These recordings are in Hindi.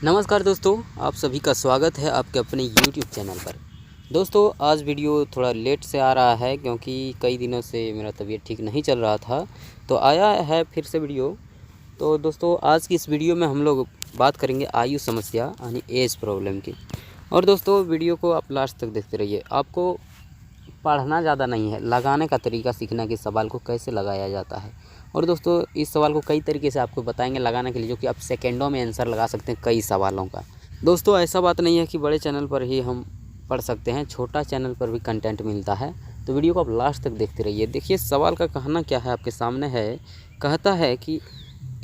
नमस्कार दोस्तों, आप सभी का स्वागत है आपके अपने YouTube चैनल पर। दोस्तों आज वीडियो थोड़ा लेट से आ रहा है क्योंकि कई दिनों से मेरा तबीयत ठीक नहीं चल रहा था, तो आया है फिर से वीडियो। तो दोस्तों आज की इस वीडियो में हम लोग बात करेंगे आयु समस्या यानी एज प्रॉब्लम की। और दोस्तों वीडियो को आप लास्ट तक देखते रहिए। आपको पढ़ना ज़्यादा नहीं है, लगाने का तरीका सीखना कि सवाल को कैसे लगाया जाता है। और दोस्तों इस सवाल को कई तरीके से आपको बताएंगे लगाने के लिए, जो कि आप सेकंडों में आंसर लगा सकते हैं कई सवालों का। दोस्तों ऐसा बात नहीं है कि बड़े चैनल पर ही हम पढ़ सकते हैं, छोटा चैनल पर भी कंटेंट मिलता है। तो वीडियो को आप लास्ट तक देखते रहिए। देखिए सवाल का कहना क्या है, आपके सामने है। कहता है कि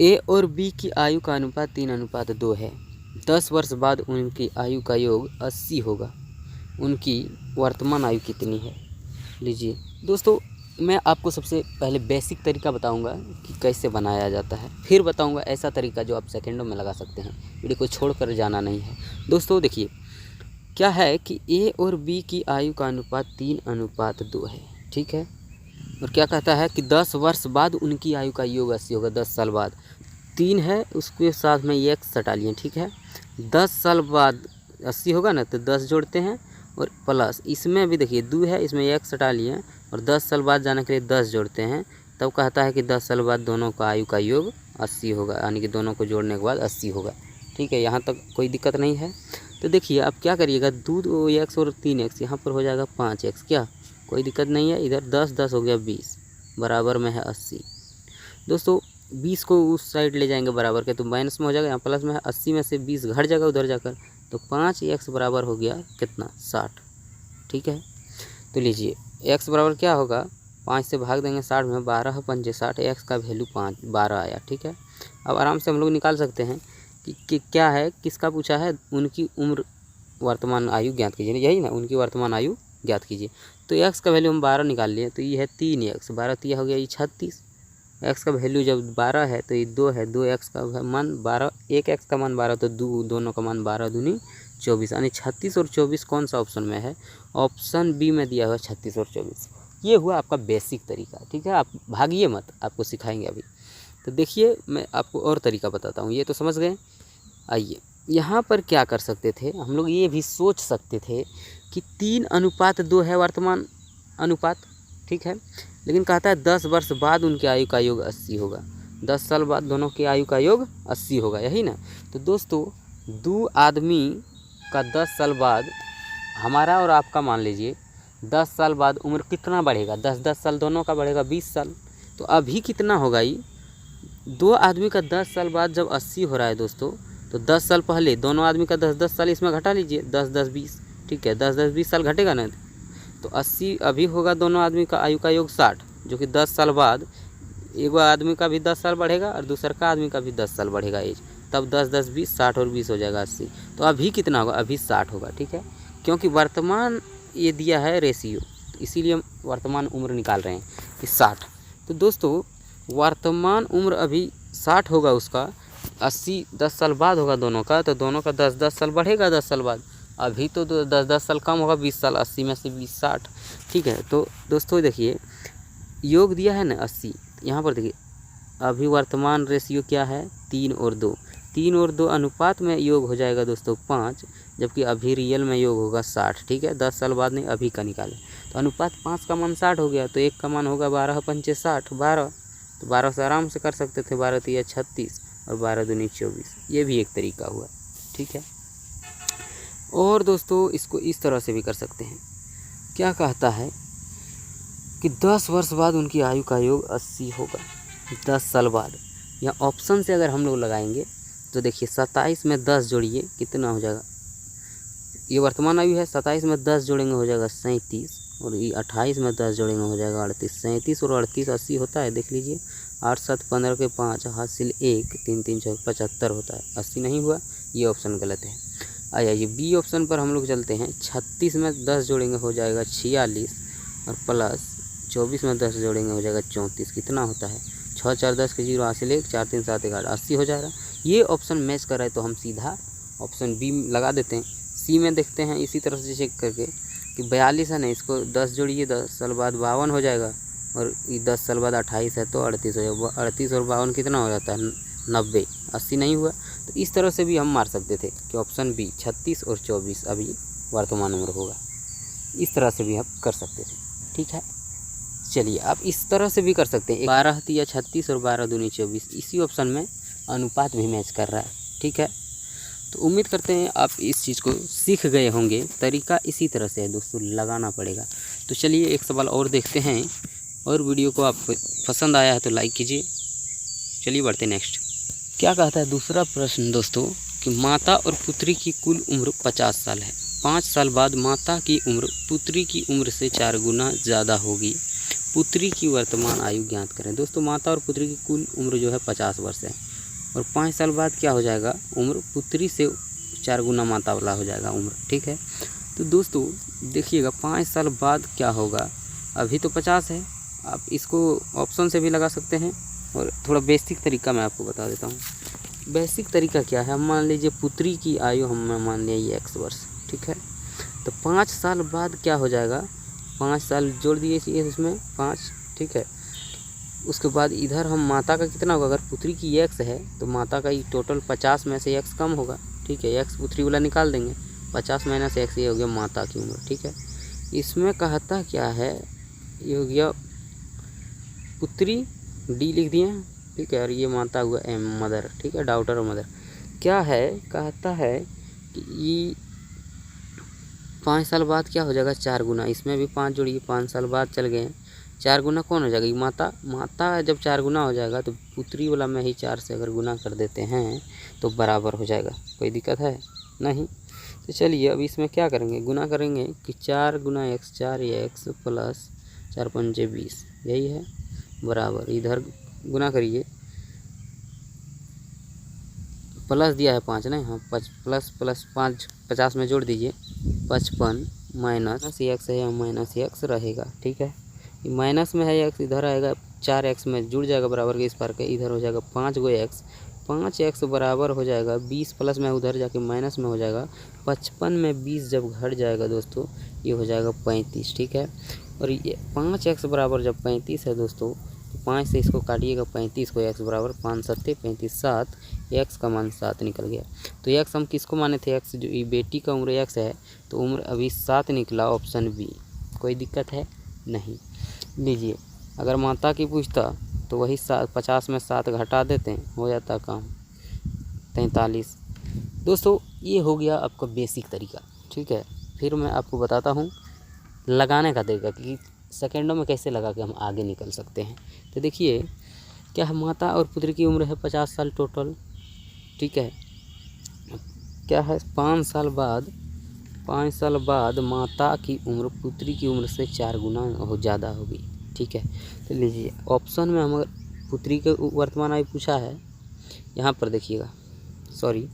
ए और बी की आयु का अनुपात 3:2 है। 10 वर्ष बाद उनकी आयु का योग 80 होगा। उनकी वर्तमान आयु कितनी है? लीजिए दोस्तों, मैं आपको सबसे पहले बेसिक तरीका बताऊंगा कि कैसे बनाया जाता है, फिर बताऊंगा ऐसा तरीका जो आप सेकंडों में लगा सकते हैं। वीडियो को छोड़कर जाना नहीं है। दोस्तों देखिए क्या है कि ए और बी की आयु का अनुपात 3:2 है, ठीक है। और क्या कहता है कि 10 वर्ष बाद उनकी आयु का योग 80 होगा। 10 साल बाद 3 है, उसके साथ में एक सटा लिए, ठीक है। 10 साल बाद 80 होगा ना, तो 10 जोड़ते हैं और प्लस इसमें भी देखिए 2 है, इसमें एक सटा लिए और 10 साल बाद जाने के लिए 10 जोड़ते हैं। तब कहता है कि 10 साल बाद दोनों का आयु का योग 80 होगा, यानी कि दोनों को जोड़ने के बाद 80 होगा, ठीक है। यहाँ तक कोई दिक्कत नहीं है। तो देखिए आप क्या करिएगा, 2x और 3x, यहाँ पर हो जाएगा 5x, क्या कोई दिक्कत नहीं है। इधर 10 10 हो गया 20, बराबर में है 80। दोस्तों 20 को उस साइड ले जाएंगे बराबर के, तो माइनस में हो जाएगा, यहाँ प्लस में है। 80 में से 20 घट जाएगा उधर जाकर, तो 5x बराबर हो गया कितना, 60, ठीक है। तो लीजिए x बराबर क्या होगा, 5 से भाग देंगे 60 में, 12 पंजे 60, x का वैल्यू 12 आया, ठीक है। अब आराम से हम लोग निकाल सकते हैं कि क्या है, किसका पूछा है, उनकी उम्र वर्तमान आयु ज्ञात कीजिए, यही ना, उनकी वर्तमान आयु ज्ञात कीजिए। तो x का वैल्यू हम 12 निकाल लिए, तो ये है 3x, 12 3 हो गया ये 36। x का वैल्यू जब 12 है तो ये 2 है, 2x का मान 12, 1x का मान 12, तो दोनों का मान 12 दूनी 24, यानी 36 और 24 कौन सा ऑप्शन में है? ऑप्शन बी में दिया हुआ 36 और 24। ये हुआ आपका बेसिक तरीका, ठीक है। आप भागिए मत, आपको सिखाएंगे अभी। तो देखिए मैं आपको और तरीका बताता हूँ, ये तो समझ गए। आइए यहाँ पर क्या कर सकते थे हम लोग, ये भी सोच सकते थे कि 3:2 है वर्तमान अनुपात, ठीक है। लेकिन कहता है 10 वर्ष बाद उनकी आयु का योग 80 होगा। 10 साल बाद दोनों की आयु का योग 80 होगा, यही ना। तो दोस्तों 2 आदमी का 10 साल बाद, हमारा और आपका मान लीजिए 10 साल बाद उम्र कितना बढ़ेगा, 10-10 साल दोनों का बढ़ेगा 20 साल। तो अभी कितना होगा ये, 2 आदमी का 10 साल बाद जब 80 हो रहा है दोस्तों, तो 10 साल पहले दोनों आदमी का 10-10 साल इसमें घटा लीजिए, 10-10 20, ठीक है। 10-10 20 साल घटेगा ना, तो 80 अभी होगा। दोनों आदमी का आयु का योग 60, जो कि 10 साल बाद एक आदमी का भी 10 साल बढ़ेगा और दूसरा का आदमी का भी 10 साल बढ़ेगा एज। तब 10-10 20, 60 और 20 हो जाएगा 80। तो अभी कितना होगा, अभी 60 होगा, ठीक है। क्योंकि वर्तमान ये दिया है रेशियो, तो इसीलिए हम वर्तमान उम्र निकाल रहे हैं कि 60। तो दोस्तों वर्तमान उम्र अभी 60 होगा उसका, 80 10 साल बाद होगा दोनों का, तो दोनों का 10-10 साल बढ़ेगा 10 साल बाद। अभी तो 10-10 साल कम होगा, 20 साल, 80 में से 20 60, ठीक है। तो दोस्तों देखिए योग दिया है ना 80, यहाँ पर देखिए अभी वर्तमान रेशियो क्या है, 3 और 2, 3 और 2 अनुपात में योग हो जाएगा दोस्तों 5, जबकि अभी रियल में योग होगा 60, ठीक है। 10 साल बाद नहीं, अभी का निकालें तो अनुपात 5 का मान 60 हो गया, तो 1 का मान होगा 12 पंचे 60, 12। तो 12 से आराम से कर सकते थे, 12 3 36 और 12 दूनी 24। ये भी एक तरीका हुआ, ठीक है। और दोस्तों इसको इस तरह से भी कर सकते हैं। क्या कहता है कि 10 वर्ष बाद उनकी आयु का योग 80 होगा, 10 साल बाद। या ऑप्शन से अगर हम लोग लगाएंगे तो देखिए 27 में 10 जोड़िए कितना हो जाएगा, ये वर्तमान आयु है, 27 में 10 जोड़ेंगे हो जाएगा 37, और ये 28 में 10 जोड़ेंगे हो जाएगा 38। 37 और 38 80 होता है, देख लीजिए। 8 7 15 के 5 हासिल 1, 3 3 4 75 होता है, 80 नहीं हुआ, ये ऑप्शन गलत है। आइए बी ऑप्शन पर हम लोग चलते हैं। 36 में 10 जोड़ेंगे हो जाएगा 46, और प्लस 24 में 10 जोड़ेंगे हो जाएगा 34, कितना होता है 6 4 10 के 0 हासिल 1, 4 3 7 11, 80 हो जाएगा। ये ऑप्शन मैच कर रहा है तो हम सीधा ऑप्शन बी लगा देते हैं। सी में देखते हैं इसी तरह से चेक करके कि 42 है ना, इसको 10 जोड़िए, 10 साल बाद 52 हो जाएगा, और ये 10 साल बाद 28 है तो 38 हो जाएगा। 38 और 52 कितना हो जाता है 90, 80 नहीं हुआ। तो इस तरह से भी हम मार सकते थे कि ऑप्शन बी 36 और 24 अभी वर्तमान उम्र होगा। इस तरह से भी हम कर सकते थे, ठीक है। चलिए आप इस तरह से भी कर सकते हैं, 12 या 36 और 12 दूनी 24, इसी ऑप्शन में अनुपात भी मैच कर रहा है, ठीक है। तो उम्मीद करते हैं आप इस चीज़ को सीख गए होंगे। तरीका इसी तरह से है दोस्तों, लगाना पड़ेगा। तो चलिए एक सवाल और देखते हैं, और वीडियो को आप पसंद आया है तो लाइक कीजिए। चलिए बढ़ते नेक्स्ट। क्या कहता है दूसरा प्रश्न दोस्तों कि माता और पुत्री की कुल उम्र 50 साल है। 5 साल बाद माता की उम्र पुत्री की उम्र से 4 गुना ज़्यादा होगी। पुत्री की वर्तमान आयु ज्ञात करें। दोस्तों माता और पुत्री की कुल उम्र जो है 50 वर्ष है, और 5 साल बाद क्या हो जाएगा, उम्र पुत्री से 4 गुना माता वाला हो जाएगा उम्र, ठीक है। तो दोस्तों देखिएगा 5 साल बाद क्या होगा, अभी तो 50 है। आप इसको ऑप्शन से भी लगा सकते हैं, और थोड़ा बेसिक तरीका मैं आपको बता देता हूँ। बेसिक तरीका क्या है, हम मान लीजिए पुत्री की आयु हम मान लिया ये x वर्ष, ठीक है। तो 5 साल बाद क्या हो जाएगा, 5 साल जोड़ दिए इसमें 5, ठीक है। उसके बाद इधर हम माता का कितना होगा, अगर पुत्री की x है तो माता का ये टोटल 50 में से x कम होगा, ठीक है। x पुत्री वाला निकाल देंगे, 50 माइनस x ये हो गया माता की उम्र, ठीक है। इसमें कहता क्या है, ये हो गया पुत्री d लिख दिए, ठीक है, और ये माता हुआ m मदर, ठीक है, डॉटर और मदर। क्या है, कहता है कि ये 5 साल बाद क्या हो जाएगा 4 गुना, इसमें भी 5 जोड़िए, 5 साल बाद चल गए 4 गुना कौन हो जाएगा, ये माता जब 4 गुना हो जाएगा तो पुत्री वाला में ही 4 से अगर गुना कर देते हैं तो बराबर हो जाएगा। कोई दिक्कत है नहीं। तो चलिए अब इसमें क्या करेंगे, गुना करेंगे कि 4 गुना x 4x प्लस 4 पंजे 20, यही है बराबर, इधर गुना करिए, प्लस दिया है 5 नहीं, हाँ प्लस 5 50 में जोड़ दीजिए 55 माइनस x है, माइनस x रहेगा, ठीक है। माइनस में है x, इधर आएगा 4x में जुड़ जाएगा बराबर के इस पार के, इधर हो जाएगा 5 गो x, 5x बराबर हो जाएगा 20 प्लस में उधर जाके माइनस में हो जाएगा 55 में 20 जब घट जाएगा दोस्तों ये हो जाएगा 35, ठीक है। और ये 5x बराबर जब 35 है दोस्तों, तो 5 से इसको काटिएगा 35 को, x बराबर 5 सत्ते 35 7, x का मान 7 निकल गया। तो x हम किसको माने थे, x जो ये बेटी का उम्र x है, तो उम्र अभी 7 निकला, ऑप्शन बी। कोई दिक्कत है नहीं। लीजिए अगर माता की पूछता तो वही 50 में 7 घटा देते हैं, हो जाता काम 43। दोस्तों ये हो गया आपका बेसिक तरीका, ठीक है। फिर मैं आपको बताता हूँ लगाने का तरीका कि सेकेंडों में कैसे लगा के हम आगे निकल सकते हैं। तो देखिए क्या है, माता और पुत्री की उम्र है 50 साल टोटल, ठीक है। क्या है 5 साल बाद माता की उम्र पुत्री की उम्र से 4 गुना ज़्यादा होगी, ठीक है। तो लीजिए ऑप्शन में हम अगर पुत्री के वर्तमान आयु पूछा है, यहाँ पर देखिएगा, सॉरी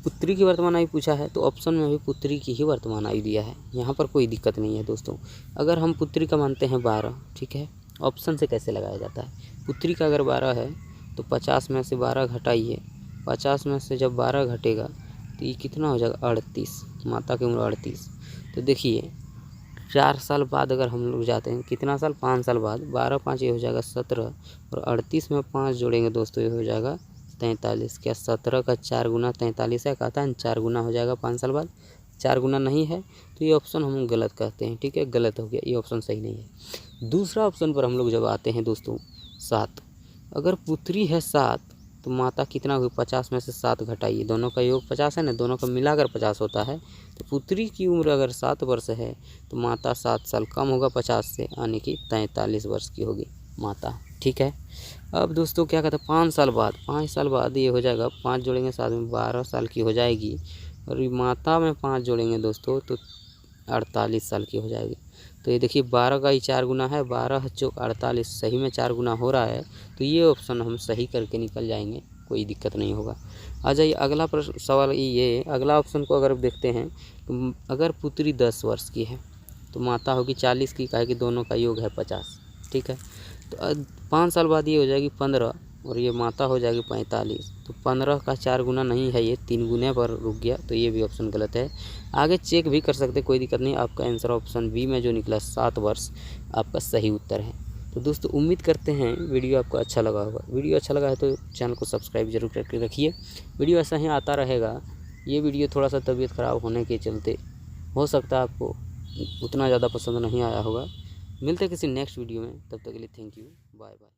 पुत्री की वर्तमान आयु पूछा है, तो ऑप्शन में भी पुत्री की ही वर्तमान आयु दिया है, यहाँ पर कोई दिक्कत नहीं है दोस्तों। अगर हम पुत्री का मानते हैं 12, ठीक है, ऑप्शन से कैसे लगाया जाता है, पुत्री का अगर 12 है तो 50 में से 12 घटाइए, 50 में से जब 12 घटेगा तो ये कितना हो जाएगा 38, माता की उम्र 38। तो देखिए 4 साल बाद अगर हम लोग जाते हैं, कितना साल, 5 साल बाद, 12 5 ये हो जाएगा 17, और 38 में 5 जोड़ेंगे दोस्तों ये हो जाएगा 43। क्या 17 का 4 गुना 43 है, कहता है 4 गुना हो जाएगा 5 साल बाद, 4 गुना नहीं है तो ये ऑप्शन हम गलत कहते हैं, ठीक है, गलत हो गया, ये ऑप्शन सही नहीं है। दूसरा ऑप्शन पर हम लोग जब आते हैं दोस्तों 7, अगर पुत्री है 7 तो माता कितना हुई, 50 में से 7 घटाइए, दोनों का योग 50 है ना, दोनों का मिलाकर 50 होता है। तो पुत्री की उम्र अगर 7 वर्ष है तो माता 7 साल कम होगा 50 से, यानी कि 43 वर्ष की होगी माता, ठीक है। अब दोस्तों क्या कहते हैं 5 साल बाद ये हो जाएगा, 5 जोड़ेंगे साथ में 12 साल की हो जाएगी, और माता में 5 जोड़ेंगे दोस्तों तो 48 साल की हो जाएगी। तो ये देखिए 12 का ही 4 गुना है, 12 चौक 48, सही में 4 गुना हो रहा है, तो ये ऑप्शन हम सही करके निकल जाएंगे, कोई दिक्कत नहीं होगा। आ जाइए अगला प्रश्न, सवाल ये अगला ऑप्शन को अगर देखते हैं तो अगर पुत्री 10 वर्ष की है तो माता होगी 40 की, काहे कि दोनों का योग है 50, ठीक है। तो 5 साल बाद ये हो जाएगी 15, और ये माता हो जाएगी 45। तो 15 का 4 गुना नहीं है, ये 3 गुने पर रुक गया, तो ये भी ऑप्शन गलत है। आगे चेक भी कर सकते, कोई दिक्कत नहीं। आपका आंसर ऑप्शन बी में जो निकला 7 वर्ष आपका सही उत्तर है। तो दोस्तों उम्मीद करते हैं वीडियो आपको अच्छा लगा होगा। वीडियो अच्छा लगा है तो चैनल को सब्सक्राइब जरूर करके रखिए। वीडियो ऐसा ही आता रहेगा। ये वीडियो थोड़ा सा तबीयत ख़राब होने के चलते हो सकता है आपको उतना ज़्यादा पसंद नहीं आया होगा। मिलते हैं किसी नेक्स्ट वीडियो में, तब तक के लिए थैंक यू, बाय बाय।